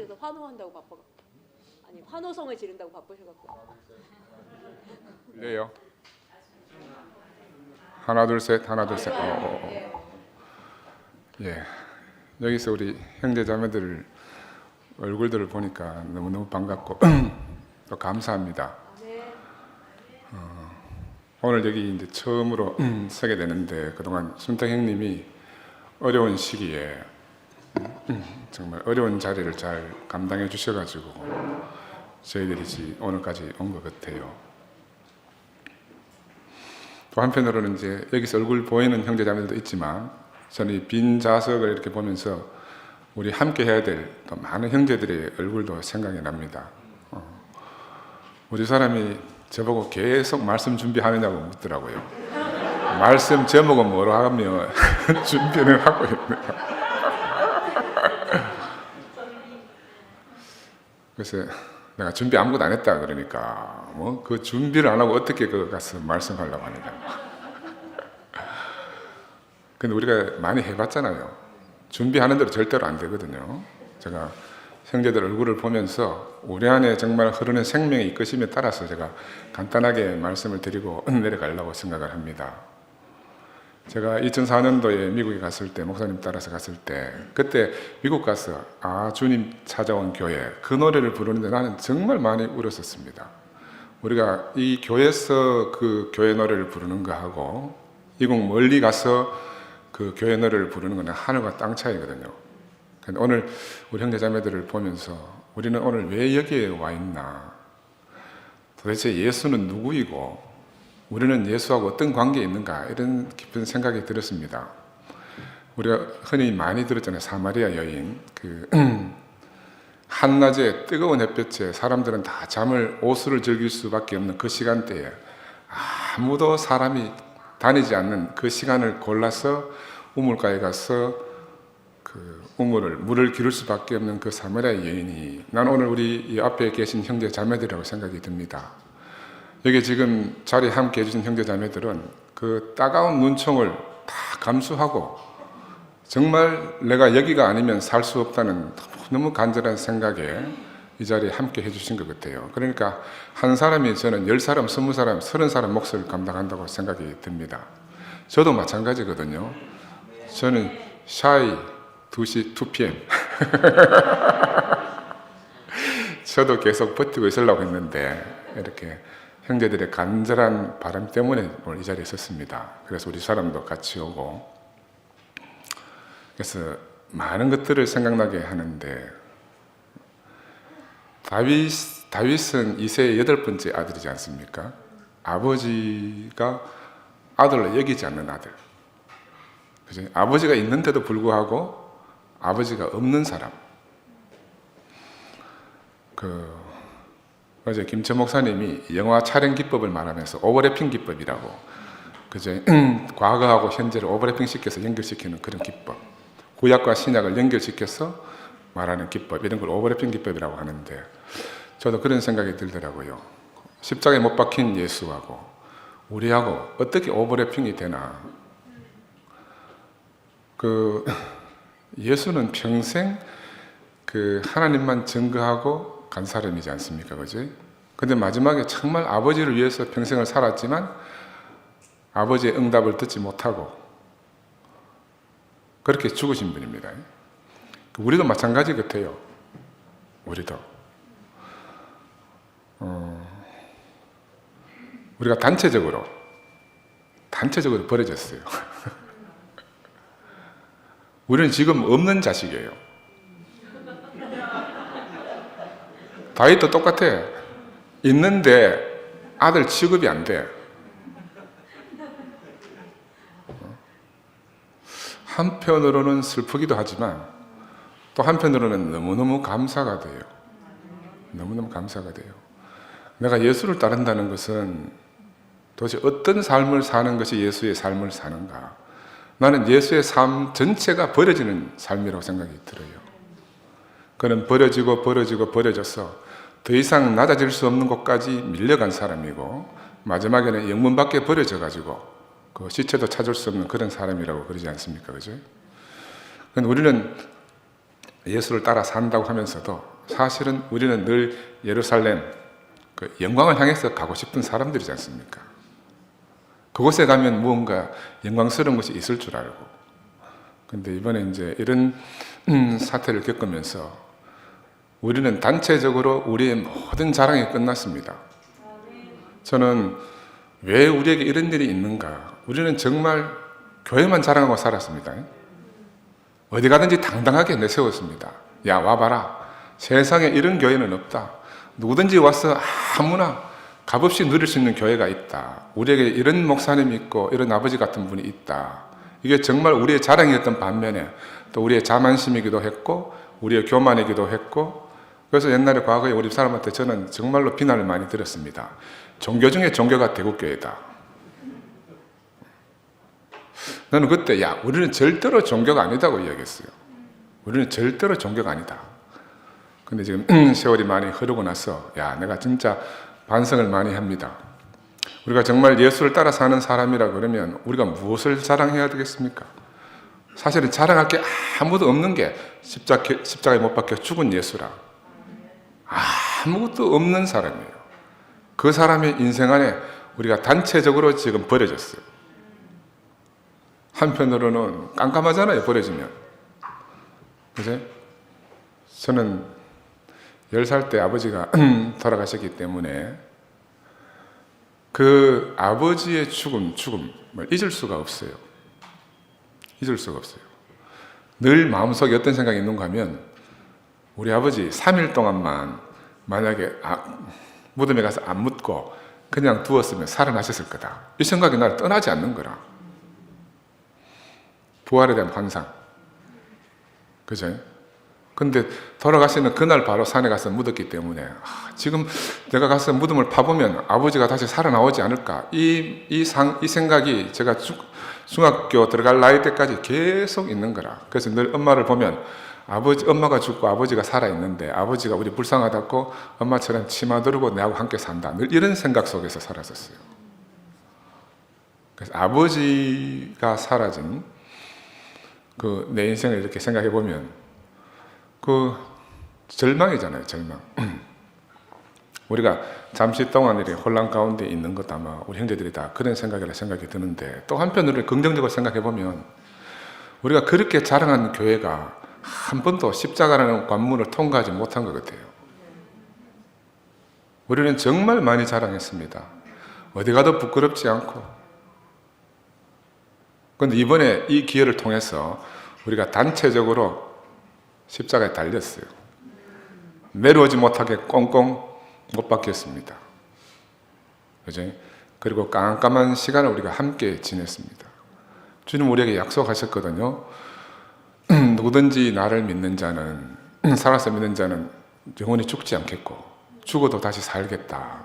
하나님께서 환호한다고 바빠갖고, 아니 환호성을 지른다고 바쁘셔갖고. 들려요? 하나 둘 셋, 하나 둘 셋. 예, 여기서 우리 형제자매들 얼굴들을 보니까 너무너무 반갑고 또 감사합니다. 오늘 여기 이제 처음으로 서게 되는데, 그동안 순탁 형님이 어려운 시기에 정말 어려운 자리를 잘 감당해 주셔가지고 저희들이 오늘까지 온 것 같아요. 또 한편으로는 이제 여기서 얼굴 보이는 형제자매들도 있지만, 저는 이 빈 좌석을 이렇게 보면서 우리 함께 해야 될 또 많은 형제들의 얼굴도 생각이 납니다. 우리 사람이 저보고 계속 말씀 준비하느냐고 묻더라고요. 말씀 제목은 뭐로 하며 준비는 하고 있네요. 그래서 내가 준비 아무것도 안 했다 그러니까, 뭐 그 준비를 안 하고 어떻게 그 가서 말씀하려고 하느냐. 근데 우리가 많이 해봤잖아요. 준비하는 대로 절대로 안 되거든요. 제가 형제들 얼굴을 보면서 우리 안에 정말 흐르는 생명의 이끄심에 따라서 제가 간단하게 말씀을 드리고 내려가려고 생각을 합니다. 제가 2004년도에 미국에 갔을 때, 목사님 따라서 갔을 때, 그때 미국 가서 주님 찾아온 교회, 그 노래를 부르는데 나는 정말 많이 울었었습니다. 우리가 이 교회에서 그 교회 노래를 부르는 거하고 이곳 멀리 가서 그 교회 노래를 부르는 거는 하늘과 땅 차이거든요. 근데 오늘 우리 형제자매들을 보면서 우리는 오늘 왜 여기에 와 있나, 도대체 예수는 누구이고 우리는 예수하고 어떤 관계에 있는가, 이런 깊은 생각이 들었습니다. 우리가 흔히 많이 들었잖아요. 사마리아 여인, 그 한낮에 뜨거운 햇볕에 사람들은 다 잠을, 오수를 즐길 수밖에 없는 그 시간대에 아무도 사람이 다니지 않는 그 시간을 골라서 우물가에 가서 그 물을 기를 수밖에 없는 그 사마리아 여인이, 난 오늘 우리 이 앞에 계신 형제 자매들이라고 생각이 듭니다. 여기 지금 자리에 함께 해주신 형제 자매들은 그 따가운 눈총을 다 감수하고 정말 내가 여기가 아니면 살 수 없다는 너무 간절한 생각에 이 자리에 함께 해주신 것 같아요. 그러니까 한 사람이 저는 10사람, 20사람, 30사람 몫을 감당한다고 생각이 듭니다. 저도 마찬가지거든요. 저는 샤이 2시 2pm 저도 계속 버티고 있으려고 했는데 이렇게 형제들의 간절한 바람 때문에 오늘 이 자리에 섰습니다. 그래서 우리 사람도 같이 오고, 그래서 많은 것들을 생각나게 하는데, 다윗은 이세의 8번째 아들이지 않습니까? 아버지가 아들로 여기지 않는 아들. 그죠? 아버지가 있는데도 불구하고 아버지가 없는 사람. 어제 김철 목사님이 영화 촬영 기법을 말하면서 오버래핑 기법이라고, 그죠? 과거하고 현재를 오버래핑 시켜서 연결시키는 그런 기법, 구약과 신약을 연결시켜서 말하는 기법, 이런 걸 오버래핑 기법이라고 하는데, 저도 그런 생각이 들더라고요. 십자가에 못 박힌 예수하고 우리하고 어떻게 오버래핑이 되나. 예수는 평생 하나님만 증거하고 간 사람이지 않습니까? 그지? 근데 마지막에 정말 아버지를 위해서 평생을 살았지만 아버지의 응답을 듣지 못하고 그렇게 죽으신 분입니다. 우리도 마찬가지 같아요. 우리도. 우리가 단체적으로 버려졌어요. 우리는 지금 없는 자식이에요. 다윗도 똑같아. 있는데 아들 취급이 안 돼. 한편으로는 슬프기도 하지만 또 한편으로는 너무너무 감사가 돼요. 너무너무 감사가 돼요. 내가 예수를 따른다는 것은 도대체 어떤 삶을 사는 것이 예수의 삶을 사는가. 나는 예수의 삶 전체가 버려지는 삶이라고 생각이 들어요. 그는 버려져서 더 이상 낮아질 수 없는 곳까지 밀려간 사람이고, 마지막에는 영문 밖에 버려져가지고 그 시체도 찾을 수 없는 그런 사람이라고 그러지 않습니까? 그죠? 우리는 예수를 따라 산다고 하면서도 사실은 우리는 늘 예루살렘, 그 영광을 향해서 가고 싶은 사람들이지 않습니까? 그곳에 가면 무언가 영광스러운 것이 있을 줄 알고. 근데 이번에 이제 이런 사태를 겪으면서 우리는 단체적으로 우리의 모든 자랑이 끝났습니다. 저는 왜 우리에게 이런 일이 있는가? 우리는 정말 교회만 자랑하고 살았습니다. 어디 가든지 당당하게 내세웠습니다. 야, 와봐라. 세상에 이런 교회는 없다. 누구든지 와서 아무나 값없이 누릴 수 있는 교회가 있다. 우리에게 이런 목사님이 있고 이런 아버지 같은 분이 있다. 이게 정말 우리의 자랑이었던 반면에 또 우리의 자만심이기도 했고 우리의 교만이기도 했고, 그래서 옛날에 과거에 우리 사람한테 저는 정말로 비난을 많이 들었습니다. 종교 중에 종교가 대국교회다. 나는 그때 야, 우리는 절대로 종교가 아니다고 이야기했어요. 우리는 절대로 종교가 아니다. 근데 지금 세월이 많이 흐르고 나서 야, 내가 진짜 반성을 많이 합니다. 우리가 정말 예수를 따라 사는 사람이라 그러면 우리가 무엇을 자랑해야 되겠습니까? 사실은 자랑할 게 아무도 없는 게 십자가에 못 박혀 죽은 예수라. 아무것도 없는 사람이에요. 그 사람의 인생 안에 우리가 단체적으로 지금 버려졌어요. 한편으로는 깜깜하잖아요, 버려지면. 그죠? 저는 10살 때 아버지가 돌아가셨기 때문에 그 아버지의 죽음을 잊을 수가 없어요. 잊을 수가 없어요. 늘 마음속에 어떤 생각이 있는가 하면 우리 아버지 3일 동안만 만약에 무덤에 가서 안 묻고 그냥 두었으면 살아나셨을 거다. 이 생각이 나를 떠나지 않는 거라. 부활에 대한 환상. 그죠? 근데 돌아가시는 그날 바로 산에 가서 묻었기 때문에 지금 내가 가서 무덤을 파보면 아버지가 다시 살아나오지 않을까. 이 생각이 제가 중학교 들어갈 나이 때까지 계속 있는 거라. 그래서 늘 엄마를 보면 엄마가 죽고 아버지가 살아있는데 아버지가 우리 불쌍하다고 엄마처럼 치마 두르고 내하고 함께 산다. 늘 이런 생각 속에서 살았었어요. 그래서 아버지가 사라진 내 인생을 이렇게 생각해 보면 절망이잖아요, 절망. 우리가 잠시 동안 이렇게 혼란 가운데 있는 것 아마 우리 형제들이 다 그런 생각이라 생각이 드는데, 또 한편으로 긍정적으로 생각해 보면 우리가 그렇게 자랑하는 교회가 한 번도 십자가라는 관문을 통과하지 못한 것 같아요. 우리는 정말 많이 자랑했습니다. 어디 가도 부끄럽지 않고. 그런데 이번에 이 기회를 통해서 우리가 단체적으로 십자가에 달렸어요. 내려오지 못하게 꽁꽁 못 박혔습니다. 그죠? 그리고 깜깜한 시간을 우리가 함께 지냈습니다. 주님 우리에게 약속하셨거든요. 누구든지 나를 믿는 자는, 살아서 믿는 자는 영원히 죽지 않겠고 죽어도 다시 살겠다.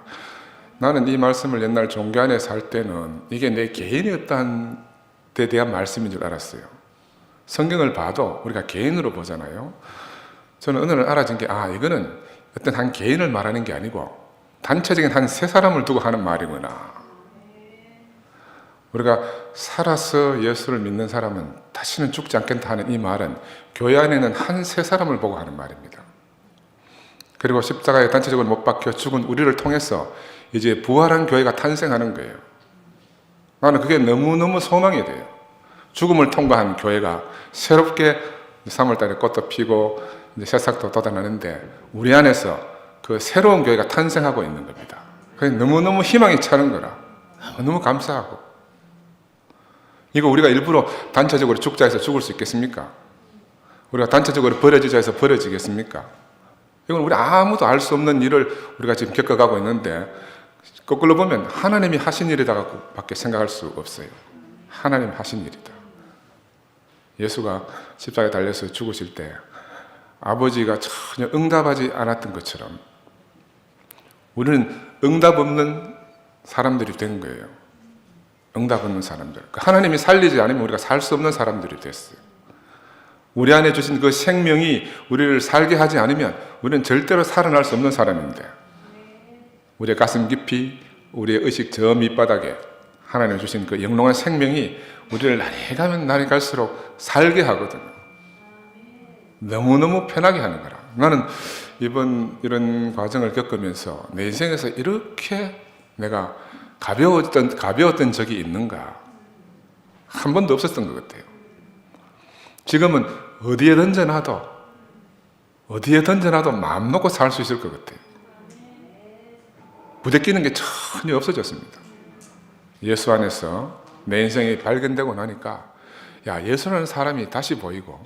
나는 이 말씀을 옛날 종교 안에 살 때는 이게 내 개인의 어떤 데 대한 말씀인 줄 알았어요. 성경을 봐도 우리가 개인으로 보잖아요. 저는 어느 날 알아진 게 이거는 어떤 한 개인을 말하는 게 아니고 단체적인 한 세 사람을 두고 하는 말이구나. 우리가 살아서 예수를 믿는 사람은 다시는 죽지 않겠다 하는 이 말은 교회 안에는 한 세 사람을 보고 하는 말입니다. 그리고 십자가에 단체적으로 못 박혀 죽은 우리를 통해서 이제 부활한 교회가 탄생하는 거예요. 나는 그게 너무너무 소망이 돼요. 죽음을 통과한 교회가 새롭게 3월달에 꽃도 피고 이제 새싹도 돋아나는데 우리 안에서 그 새로운 교회가 탄생하고 있는 겁니다. 그게 너무너무 희망이 차는 거라. 너무 감사하고. 이거 우리가 일부러 단체적으로 죽자 해서 죽을 수 있겠습니까? 우리가 단체적으로 버려지자 해서 버려지겠습니까? 이건 우리 아무도 알 수 없는 일을 우리가 지금 겪어가고 있는데, 거꾸로 보면 하나님이 하신 일이라고 밖에 생각할 수 없어요. 하나님 하신 일이다. 예수가 십자가에 달려서 죽으실 때 아버지가 전혀 응답하지 않았던 것처럼 우리는 응답 없는 사람들이 된 거예요. 응답 없는 사람들. 하나님이 살리지 않으면 우리가 살 수 없는 사람들이 됐어요. 우리 안에 주신 그 생명이 우리를 살게 하지 않으면 우리는 절대로 살아날 수 없는 사람인데, 우리의 가슴 깊이, 우리의 의식 저 밑바닥에 하나님 주신 그 영롱한 생명이 우리를 날이 가면 날이 갈수록 살게 하거든요. 너무너무 편하게 하는 거라. 나는 이번 이런 과정을 겪으면서 내 인생에서 이렇게 내가 가벼웠던 적이 있는가? 한 번도 없었던 것 같아요. 지금은 어디에 던져놔도 마음 놓고 살 수 있을 것 같아요. 부대끼는 게 전혀 없어졌습니다. 예수 안에서 내 인생이 발견되고 나니까 야, 예수라는 사람이 다시 보이고,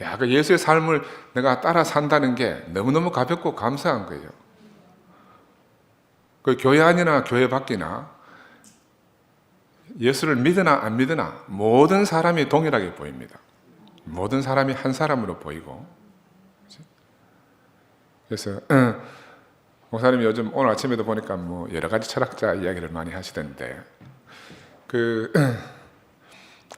야, 그 예수의 삶을 내가 따라 산다는 게 너무너무 가볍고 감사한 거예요. 그 교회 안이나 교회 밖이나 예수를 믿으나 안 믿으나 모든 사람이 동일하게 보입니다. 모든 사람이 한 사람으로 보이고. 그래서 목사님이 요즘 오늘 아침에도 보니까 뭐 여러 가지 철학자 이야기를 많이 하시던데, 그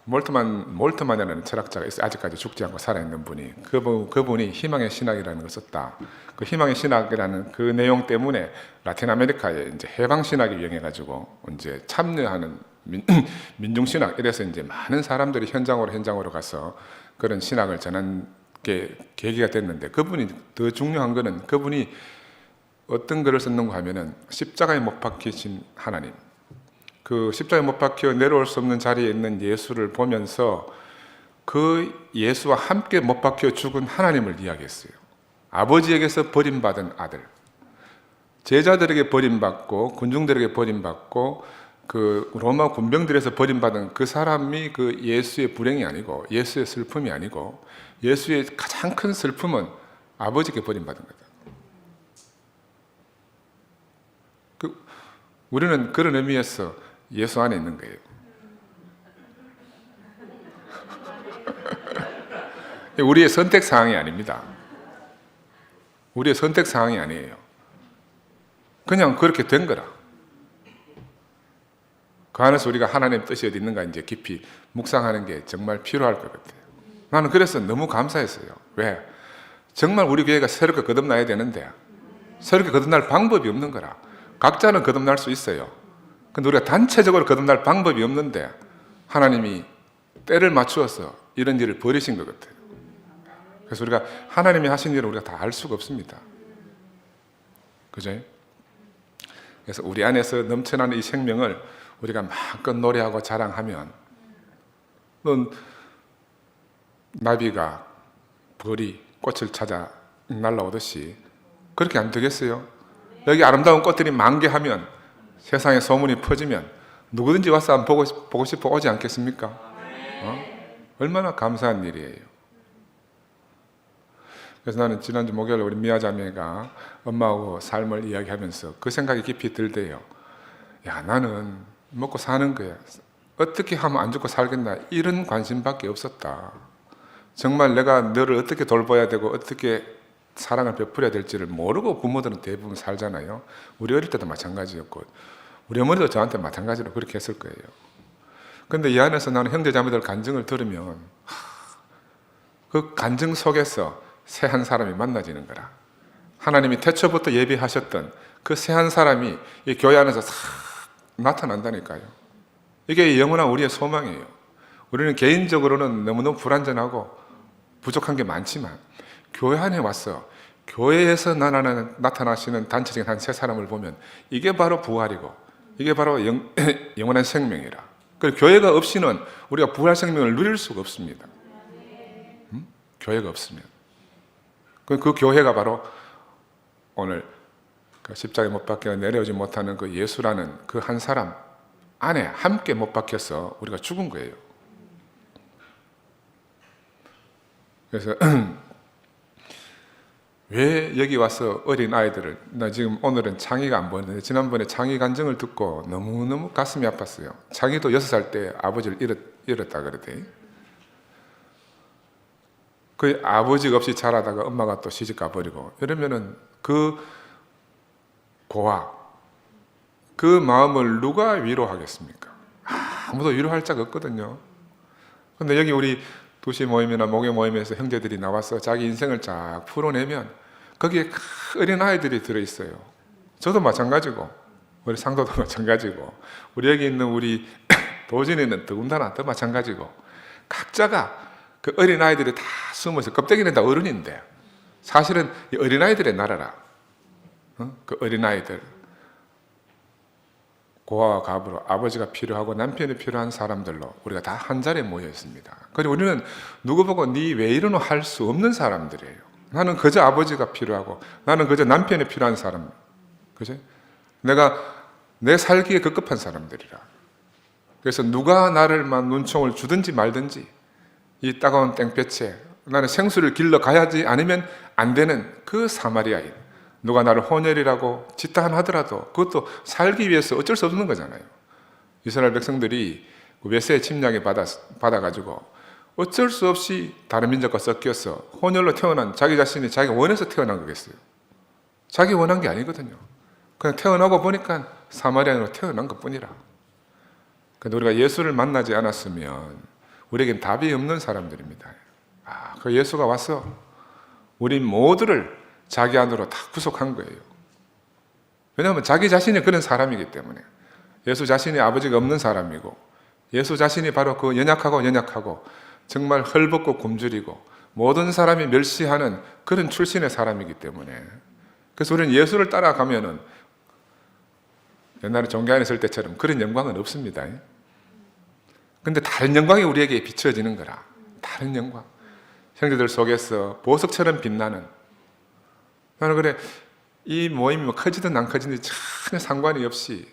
몰트만이라는 철학자가 있어요. 아직까지 죽지 않고 살아있는 분이. 그분이 희망의 신학이라는 걸 썼다. 그 희망의 신학이라는 그 내용 때문에 라틴 아메리카에 이제 해방 신학이 유행해가지고 이제 참여하는 민중 신학, 이래서 이제 많은 사람들이 현장으로 가서 그런 신학을 전한 게 계기가 됐는데, 그분이 더 중요한 거는 그분이 어떤 글을 썼는가 하면은 십자가에 못 박히신 하나님, 그 십자가에 못 박혀 내려올 수 없는 자리에 있는 예수를 보면서 그 예수와 함께 못 박혀 죽은 하나님을 이야기했어요. 아버지에게서 버림받은 아들, 제자들에게 버림받고 군중들에게 버림받고 그 로마 군병들에서 버림받은 그 사람이 그 예수의 불행이 아니고, 예수의 슬픔이 아니고, 예수의 가장 큰 슬픔은 아버지께 버림받은 거다. 우리는 그런 의미에서 예수 안에 있는 거예요. 우리의 선택 사항이 아닙니다. 우리의 선택 사항이 아니에요. 그냥 그렇게 된 거라. 그 안에서 우리가 하나님의 뜻이 어디 있는가 이제 깊이 묵상하는 게 정말 필요할 것 같아요. 나는 그래서 너무 감사했어요. 왜? 정말 우리 교회가 새롭게 거듭나야 되는데 새롭게 거듭날 방법이 없는 거라. 각자는 거듭날 수 있어요. 근데 우리가 단체적으로 거듭날 방법이 없는데 하나님이 때를 맞추어서 이런 일을 벌이신 것 같아요. 그래서 우리가 하나님이 하신 일을 우리가 다 알 수가 없습니다. 그죠? 그래서 우리 안에서 넘쳐나는 이 생명을 우리가 마음껏 노래하고 자랑하면, 넌 나비가 벌이 꽃을 찾아 날아오듯이 그렇게 안 되겠어요? 여기 아름다운 꽃들이 만개하면, 세상에 소문이 퍼지면 누구든지 와서 한번 보고 싶어 오지 않겠습니까? 얼마나 감사한 일이에요. 그래서 나는 지난주 목요일에 우리 미아 자매가 엄마하고 삶을 이야기하면서 그 생각이 깊이 들대요. 야, 나는 먹고 사는 거야. 어떻게 하면 안 죽고 살겠나, 이런 관심밖에 없었다. 정말 내가 너를 어떻게 돌봐야 되고 어떻게 사랑을 베풀어야 될지를 모르고 부모들은 대부분 살잖아요. 우리 어릴 때도 마찬가지였고 우리 어머니도 저한테 마찬가지로 그렇게 했을 거예요. 그런데 이 안에서 나는 형제자매들 간증을 들으면 그 간증 속에서 새 한 사람이 만나지는 거라. 하나님이 태초부터 예비하셨던 그 새 한 사람이 이 교회 안에서 싹 나타난다니까요. 이게 영원한 우리의 소망이에요. 우리는 개인적으로는 너무너무 불완전하고 부족한 게 많지만 교회 안에 와서 교회에서 나타나시는 단체적인 한 세 사람을 보면 이게 바로 부활이고 이게 바로 영원한 생명이라. 그리고 교회가 없이는 우리가 부활 생명을 누릴 수가 없습니다. 교회가 없으면. 그 교회가 바로 오늘 그 십자가에 못 박혀 내려오지 못하는 그 예수라는 그 한 사람 안에 함께 못 박혀서 우리가 죽은 거예요. 그래서 왜 여기 와서 어린 아이들을, 나 지금 오늘은 창희가 안 보이는데 지난번에 창희 간증을 듣고 너무너무 가슴이 아팠어요. 창희도 6살 때 아버지를 잃었다 그러대. 그 아버지가 없이 자라다가 엄마가 또 시집 가버리고 이러면은 그 고아, 그 마음을 누가 위로하겠습니까? 아무도 위로할 자가 없거든요. 근데 여기 우리 도시 모임이나 목요 모임에서 형제들이 나와서 자기 인생을 쫙 풀어내면 거기에 어린 아이들이 들어있어요. 저도 마찬가지고 우리 상도도 마찬가지고 우리 여기 있는 우리 도진이는 더군다나 더 마찬가지고 각자가 그 어린아이들이 다 숨어서, 껍데기는 다 어른인데 사실은 이 어린아이들의 나라라. 그 어린아이들, 고아와 가부로 아버지가 필요하고 남편이 필요한 사람들로 우리가 다 한 자리에 모여 있습니다. 그리고 우리는 누구 보고 니 왜 이러노 할 수 없는 사람들이에요. 나는 그저 아버지가 필요하고 나는 그저 남편이 필요한 사람, 그죠? 내가 내 살기에 급급한 사람들이라. 그래서 누가 나를 막 눈총을 주든지 말든지 이 따가운 땡볕에 나는 생수를 길러 가야지 않으면 안 되는 그 사마리아인, 누가 나를 혼혈이라고 지탄하더라도 그것도 살기 위해서 어쩔 수 없는 거잖아요. 이스라엘 백성들이 외세의 침략에 받아가지고 어쩔 수 없이 다른 민족과 섞여서 혼혈로 태어난 자기 자신이 자기가 원해서 태어난 거겠어요? 자기 원한 게 아니거든요. 그냥 태어나고 보니까 사마리아인으로 태어난 것뿐이라. 근데 우리가 예수를 만나지 않았으면 우리에겐 답이 없는 사람들입니다. 그 예수가 와서 우리 모두를 자기 안으로 다 구속한 거예요. 왜냐하면 자기 자신이 그런 사람이기 때문에. 예수 자신이 아버지가 없는 사람이고, 예수 자신이 바로 그 연약하고 정말 헐벗고 굶주리고 모든 사람이 멸시하는 그런 출신의 사람이기 때문에. 그래서 우리는 예수를 따라가면은 옛날에 종교 안에 있을 때처럼 그런 영광은 없습니다. 근데 다른 영광이 우리에게 비춰지는 거라. 다른 영광. 형제들 속에서 보석처럼 빛나는. 나는 그래, 이 모임이 커지든 안 커지든 전혀 상관이 없이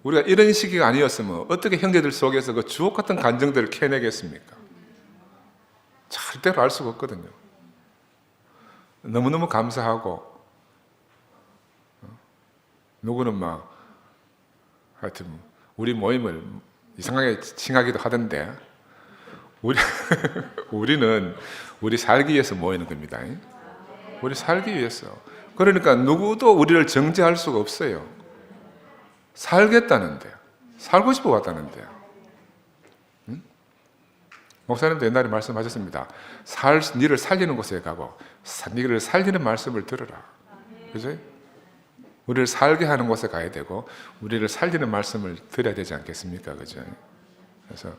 우리가 이런 시기가 아니었으면 어떻게 형제들 속에서 그 주옥 같은 감정들을 캐내겠습니까? 절대로 알 수가 없거든요. 너무너무 감사하고, 누구는 막 하여튼 우리 모임을 이상하게 칭하기도 하던데, 우리는 우리 살기 위해서 모이는 겁니다. 우리 살기 위해서. 그러니까 누구도 우리를 정죄할 수가 없어요. 살겠다는데, 살고 싶어 왔다는데. 목사님도 옛날에 말씀하셨습니다. 니를 살리는 곳에 가고 니를 살리는 말씀을 들으라. 그죠? 우리를 살게 하는 곳에 가야 되고 우리를 살리는 말씀을 들어야 되지 않겠습니까? 그죠? 그래서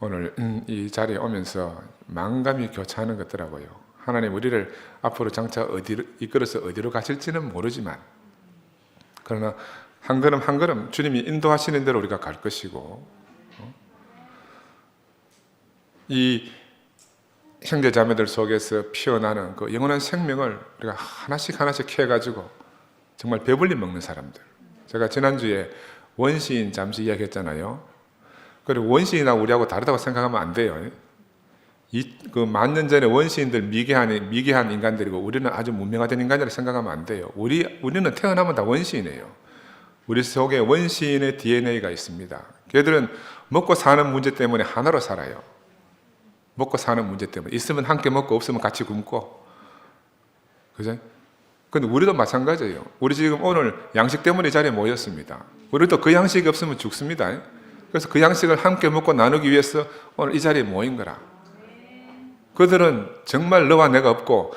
오늘 이 자리에 오면서 만감이 교차하는 것 같더라고요. 하나님 우리를 앞으로 장차 이끌어서 어디로 가실지는 모르지만, 그러나 한 걸음 한 걸음 주님이 인도하시는 대로 우리가 갈 것이고, 이 형제 자매들 속에서 피어나는 그 영원한 생명을 우리가 하나씩 해가지고 정말 배불리 먹는 사람들. 제가 지난주에 원시인 잠시 이야기했잖아요. 그리고 원시인하고 우리하고 다르다고 생각하면 안 돼요. 그 만년 전에 원시인들 미개한 인간들이고 우리는 아주 문명화된 인간이라고 생각하면 안 돼요. 우리는 태어나면 다 원시인이에요. 우리 속에 원시인의 DNA가 있습니다. 걔들은 먹고 사는 문제 때문에 하나로 살아요. 먹고 사는 문제 때문에. 있으면 함께 먹고 없으면 같이 굶고. 그죠? 근데 우리도 마찬가지예요. 우리 지금 오늘 양식 때문에 이 자리에 모였습니다. 우리도 그 양식이 없으면 죽습니다. 그래서 그 양식을 함께 먹고 나누기 위해서 오늘 이 자리에 모인 거라. 그들은 정말 너와 내가 없고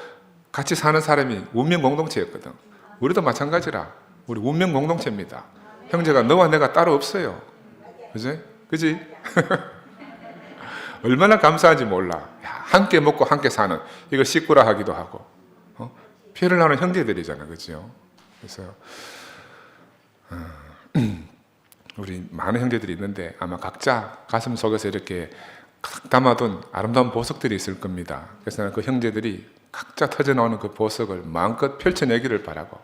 같이 사는 사람이 운명 공동체였거든. 우리도 마찬가지라. 우리 운명 공동체입니다. 형제가 너와 내가 따로 없어요. 그지? 그지? 얼마나 감사한지 몰라. 함께 먹고 함께 사는, 이걸 식구라 하기도 하고, 피를 나는 형제들이잖아. 그죠? 그래서 우리 많은 형제들이 있는데 아마 각자 가슴 속에서 이렇게 담아둔 아름다운 보석들이 있을 겁니다. 그래서 나는 그 형제들이 각자 터져나오는 그 보석을 마음껏 펼쳐내기를 바라고,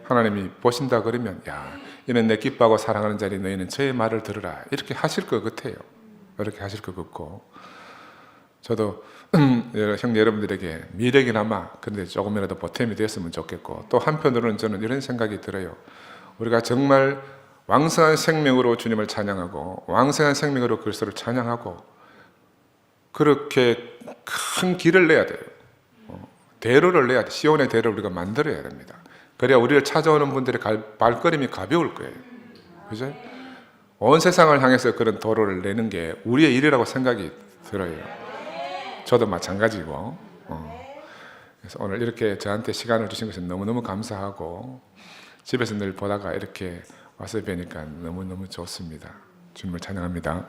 하나님이 보신다 그러면 야, 이는 내 기뻐하고 사랑하는 자리 너희는 저의 말을 들으라, 이렇게 하실 것 같아요. 이렇게 하실 것 같고, 저도 형제 여러분들에게 미래이나마 근데 조금이라도 보탬이 되었으면 좋겠고, 또 한편으로는 저는 이런 생각이 들어요. 우리가 정말 왕성한 생명으로 주님을 찬양하고 왕성한 생명으로 그리스도를 찬양하고 그렇게 큰 길을 내야 돼요. 대로를 내야 돼. 시온의 대로를 우리가 만들어야 됩니다. 그래야 우리를 찾아오는 분들의 발걸음이 가벼울 거예요. 그죠? 온 세상을 향해서 그런 도로를 내는 게 우리의 일이라고 생각이 들어요. 저도 마찬가지고. 그래서 오늘 이렇게 저한테 시간을 주신 것은 너무너무 감사하고, 집에서 늘 보다가 이렇게 와서 뵈니까 너무너무 좋습니다. 주님을 찬양합니다.